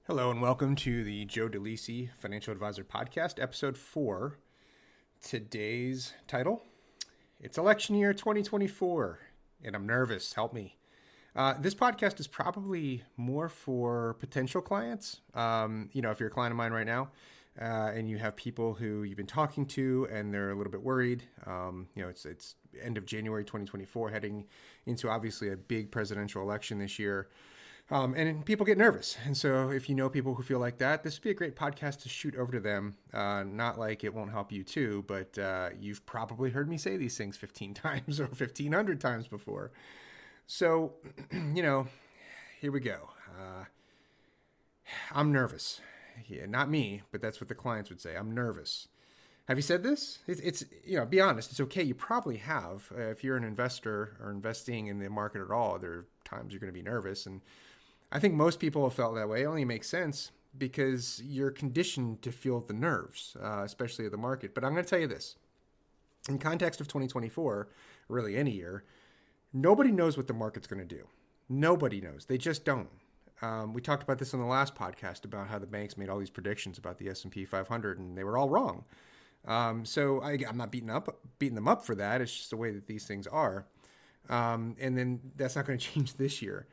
Hello and welcome to the Joe DeLisi Financial Advisor Podcast, Episode 4. Today's title, it's election year 2024, and I'm nervous. Help me. This podcast is probably more for potential clients. If you're a client of mine right now, and you have people who you've been talking to and they're a little bit worried, it's end of January 2024, heading into obviously a big presidential election this year. And people get nervous. And so if you know people who feel like that, this would be a great podcast to shoot over to them. Not like it won't help you too, but you've probably heard me say these things 15 times or 1,500 times before. So, here we go. I'm nervous. Yeah, not me, but that's what the clients would say. I'm nervous. Have you said this? It's be honest. It's okay. You probably have. If you're an investor or investing in the market at all, there are times you're going to be nervous. And I think most people have felt that way. It only makes sense because you're conditioned to feel the nerves, especially of the market. But I'm going to tell you this. In context of 2024, really any year, nobody knows what the market's going to do. Nobody knows. They just don't. We talked about this on the last podcast about how the banks made all these predictions about the S&P 500, and they were all wrong. So I'm not beating them up for that. It's just the way that these things are. And then that's not going to change this year.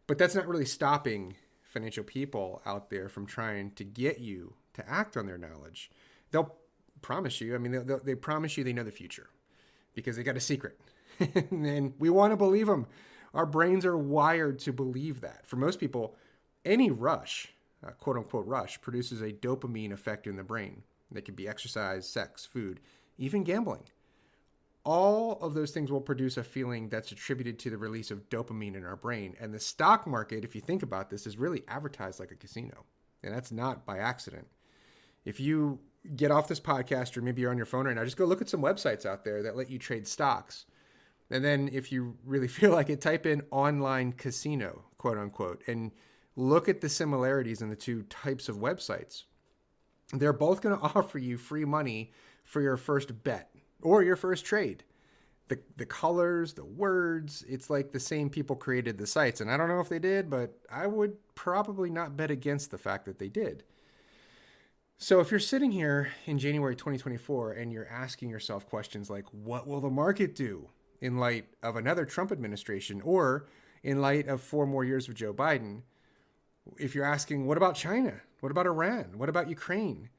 But that's not really stopping financial people out there from trying to get you to act on their knowledge. They'll promise you, they promise you they know the future because they got a secret. And we want to believe them. Our brains are wired to believe that. For most people, any rush, quote unquote rush, produces a dopamine effect in the brain. That could be exercise, sex, food, even gambling. All of those things will produce a feeling that's attributed to the release of dopamine in our brain. And the stock market, if you think about this, is really advertised like a casino. And that's not by accident. If you get off this podcast, or maybe you're on your phone right now, just go look at some websites out there that let you trade stocks. And then if you really feel like it, type in online casino, quote unquote, and look at the similarities in the two types of websites. They're both going to offer you free money for your first bet or your first trade. The colors, the words, it's like the same people created the sites. And I don't know if they did, but I would probably not bet against the fact that they did. So if you're sitting here in January 2024 and you're asking yourself questions like, what will the market do in light of another Trump administration or in light of 4 more years of Joe Biden? If you're asking, what about China? What about Iran? What about Ukraine?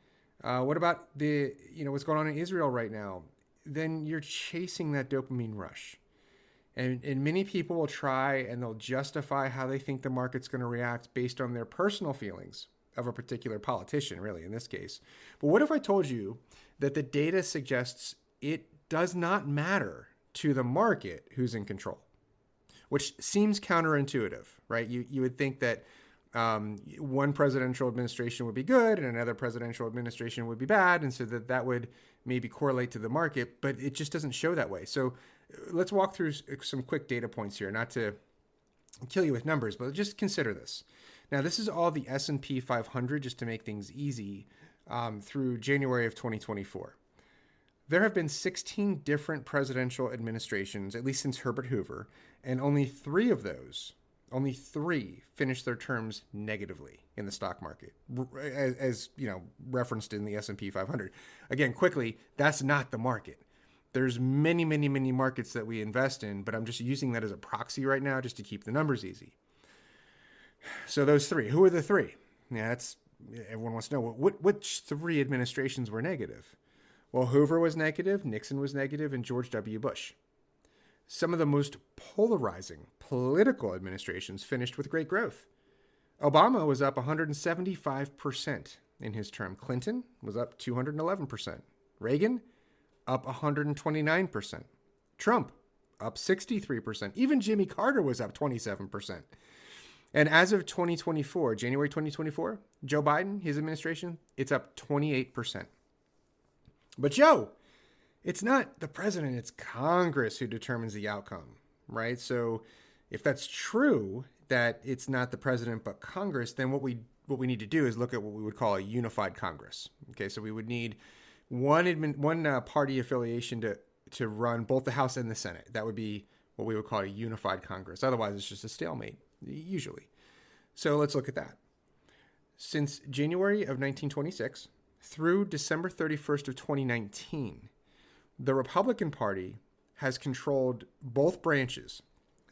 What about what's going on in Israel right now? Then you're chasing that dopamine rush. And many people will try and they'll justify how they think the market's going to react based on their personal feelings of a particular politician, really, in this case. But what if I told you that the data suggests it does not matter to the market who's in control? Which seems counterintuitive, right? You would think that one presidential administration would be good and another presidential administration would be bad. And so that would maybe correlate to the market, but it just doesn't show that way. So let's walk through some quick data points here, not to kill you with numbers, but just consider this. Now, this is all the S&P 500, just to make things easy, through January of 2024. There have been 16 different presidential administrations, at least since Herbert Hoover, and only 3 of those finished their terms negatively in the stock market, as referenced in the S&P 500. Again, quickly, that's not the market. There's many, many, many markets that we invest in, but I'm just using that as a proxy right now just to keep the numbers easy. So those 3, who are the 3? Yeah, everyone wants to know which 3 administrations were negative. Well, Hoover was negative, Nixon was negative, and George W. Bush. Some of the most polarizing political administrations finished with great growth. Obama was up 175% in his term. Clinton was up 211%. Reagan up 129%. Trump up 63%. Even Jimmy Carter was up 27%. And as of 2024, January 2024, Joe Biden, his administration, it's up 28%. But Joe, it's not the president, it's Congress who determines the outcome, right? So if that's true, that it's not the president but Congress, then what we need to do is look at what we would call a unified Congress. Okay, so we would need one party affiliation to run both the House and the Senate. That would be what we would call a unified Congress. Otherwise, it's just a stalemate, usually. So let's look at that. since January of 1926 through December 31st of 2019, the Republican Party has controlled both branches,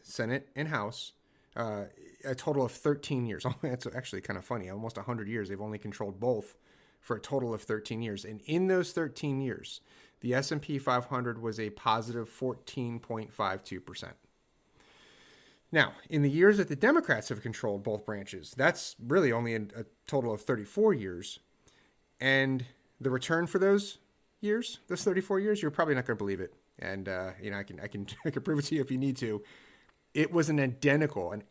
Senate and House, a total of 13 years. That's actually kind of funny. Almost 100 years. They've only controlled both for a total of 13 years. And in those 13 years, the S&P 500 was a positive 14.52%. Now, in the years that the Democrats have controlled both branches, that's really only a total of 34 years. And the return for those years, those 34 years, you're probably not going to believe it. And, I can prove it to you if you need to. It was an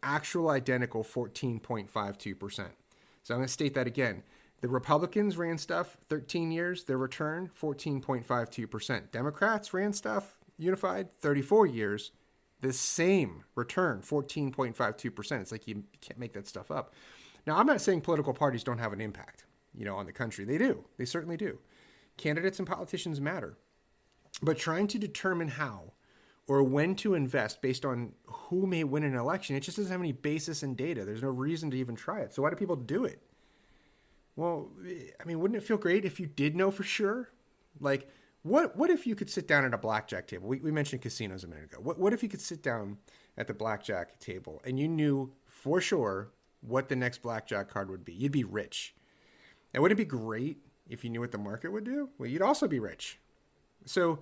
actual identical 14.52%. So I'm going to state that again. The Republicans ran stuff 13 years, their return 14.52%. Democrats ran stuff unified 34 years, the same return 14.52%. It's like you can't make that stuff up. Now, I'm not saying political parties don't have an impact, on the country. They do. They certainly do. Candidates and politicians matter. But trying to determine how or when to invest based on who may win an election, it just doesn't have any basis in data. There's no reason to even try it. So why do people do it? Well, wouldn't it feel great if you did know for sure? Like, what if you could sit down at a blackjack table? We mentioned casinos a minute ago. What if you could sit down at the blackjack table and you knew for sure what the next blackjack card would be? You'd be rich. And would it be great if you knew what the market would do? Well, you'd also be rich. So,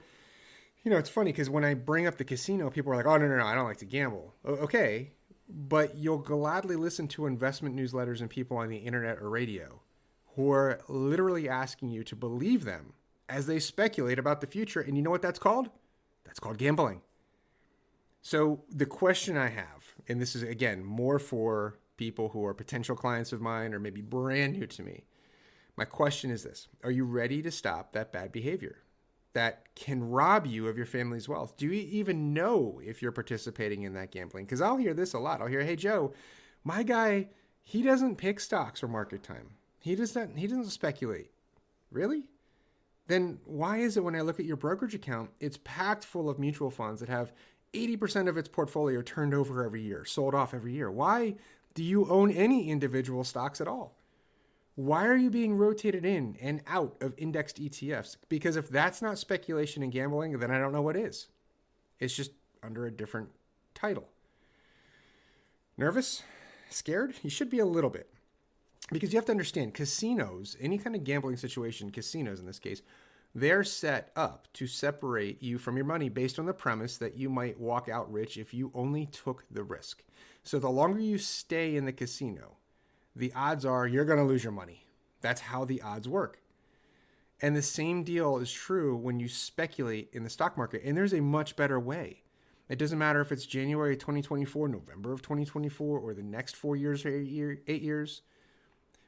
it's funny because when I bring up the casino, people are like, oh, no, I don't like to gamble. Okay, but you'll gladly listen to investment newsletters and people on the internet or radio who are literally asking you to believe them as they speculate about the future. And you know what that's called? That's called gambling. So the question I have, and this is, again, more for people who are potential clients of mine or maybe brand new to me. My question is this: are you ready to stop that bad behavior that can rob you of your family's wealth? Do you even know if you're participating in that gambling? Because I'll hear this a lot. I'll hear, hey, Joe, my guy, he doesn't pick stocks or market time. He doesn't speculate. Really? Then why is it when I look at your brokerage account, it's packed full of mutual funds that have 80% of its portfolio turned over every year, sold off every year? Why do you own any individual stocks at all? Why are you being rotated in and out of indexed ETFs? Because if that's not speculation and gambling, then I don't know what is. It's just under a different title. Nervous? Scared? You should be a little bit. Because you have to understand, casinos, any kind of gambling situation, casinos in this case, they're set up to separate you from your money based on the premise that you might walk out rich if you only took the risk. So the longer you stay in the casino, the odds are you're going to lose your money. That's how the odds work. And the same deal is true when you speculate in the stock market. And there's a much better way. It doesn't matter if it's January 2024, November of 2024, or the next 4 years or 8 years.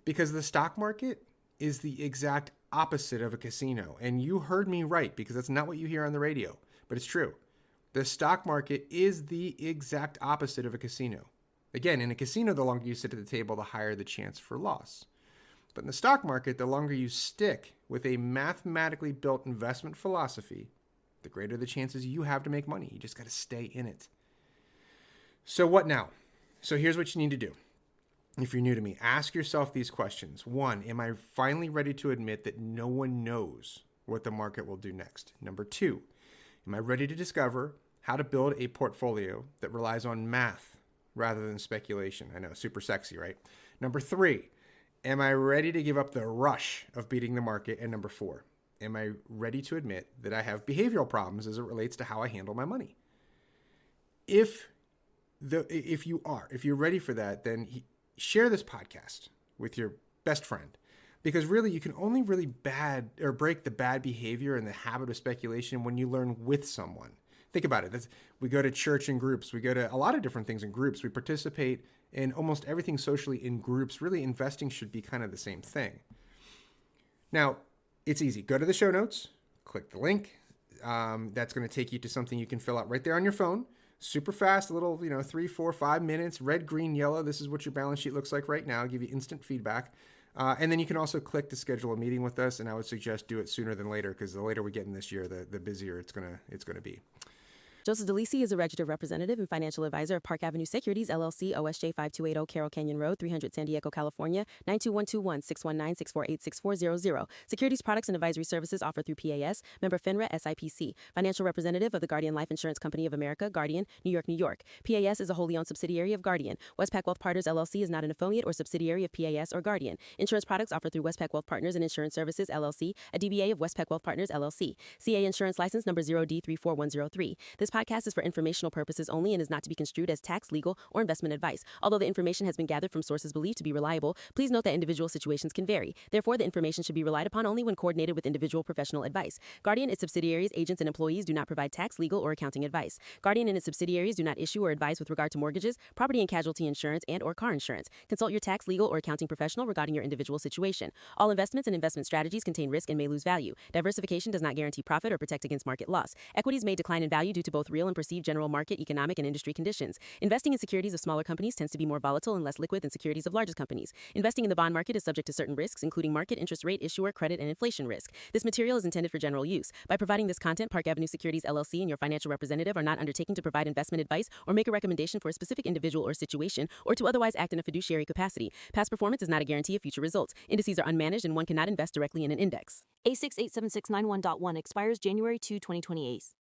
Because the stock market is the exact opposite of a casino. And you heard me right, because that's not what you hear on the radio. But it's true. The stock market is the exact opposite of a casino. Again, in a casino, the longer you sit at the table, the higher the chance for loss. But in the stock market, the longer you stick with a mathematically built investment philosophy, the greater the chances you have to make money. You just got to stay in it. So what now? So here's what you need to do. If you're new to me, ask yourself these questions. 1, am I finally ready to admit that no one knows what the market will do next? Number 2, am I ready to discover how to build a portfolio that relies on math rather than speculation? I know, super sexy, right? Number 3, am I ready to give up the rush of beating the market? And number 4, am I ready to admit that I have behavioral problems as it relates to how I handle my money? If you're ready for that, then share this podcast with your best friend, because really you can only really break the bad behavior and the habit of speculation when you learn with someone. Think about it. We go to church in groups. We go to a lot of different things in groups. We participate in almost everything socially in groups. Really, investing should be kind of the same thing. Now, it's easy. Go to the show notes, click the link. That's going to take you to something you can fill out right there on your phone. Super fast, a little, 3, 4, 5 minutes, red, green, yellow. This is what your balance sheet looks like right now. I'll give you instant feedback. And then you can also click to schedule a meeting with us. And I would suggest do it sooner than later, because the later we get in this year, the busier it's gonna be. Joseph DeLisi is a registered representative and financial advisor of Park Avenue Securities, LLC, OSJ 5280 Carroll Canyon Road, 300 San Diego, California, 92121 619 648 6400. Securities products and advisory services offered through PAS, member FINRA SIPC. Financial representative of the Guardian Life Insurance Company of America, Guardian, New York, New York. PAS is a wholly owned subsidiary of Guardian. Westpac Wealth Partners, LLC is not an affiliate or subsidiary of PAS or Guardian. Insurance products offered through Westpac Wealth Partners and Insurance Services, LLC, a DBA of Westpac Wealth Partners, LLC. CA Insurance License number 0D34103. This podcast is for informational purposes only and is not to be construed as tax, legal, or investment advice. Although the information has been gathered from sources believed to be reliable, please note that individual situations can vary. Therefore, the information should be relied upon only when coordinated with individual professional advice. Guardian, its subsidiaries, agents, and employees do not provide tax, legal, or accounting advice. Guardian and its subsidiaries do not issue or advise with regard to mortgages, property and casualty insurance, and or car insurance. Consult your tax, legal, or accounting professional regarding your individual situation. All investments and investment strategies contain risk and may lose value. Diversification does not guarantee profit or protect against market loss. Equities may decline in value due to both real and perceived general market, economic, and industry conditions. Investing in securities of smaller companies tends to be more volatile and less liquid than securities of larger companies. Investing in the bond market is subject to certain risks, including market, interest rate, issuer, credit, and inflation risk. This material is intended for general use. By providing this content, Park Avenue Securities LLC and your financial representative are not undertaking to provide investment advice or make a recommendation for a specific individual or situation or to otherwise act in a fiduciary capacity. Past performance is not a guarantee of future results. Indices are unmanaged and one cannot invest directly in an index. A6 87691.1 expires January 2, 2028.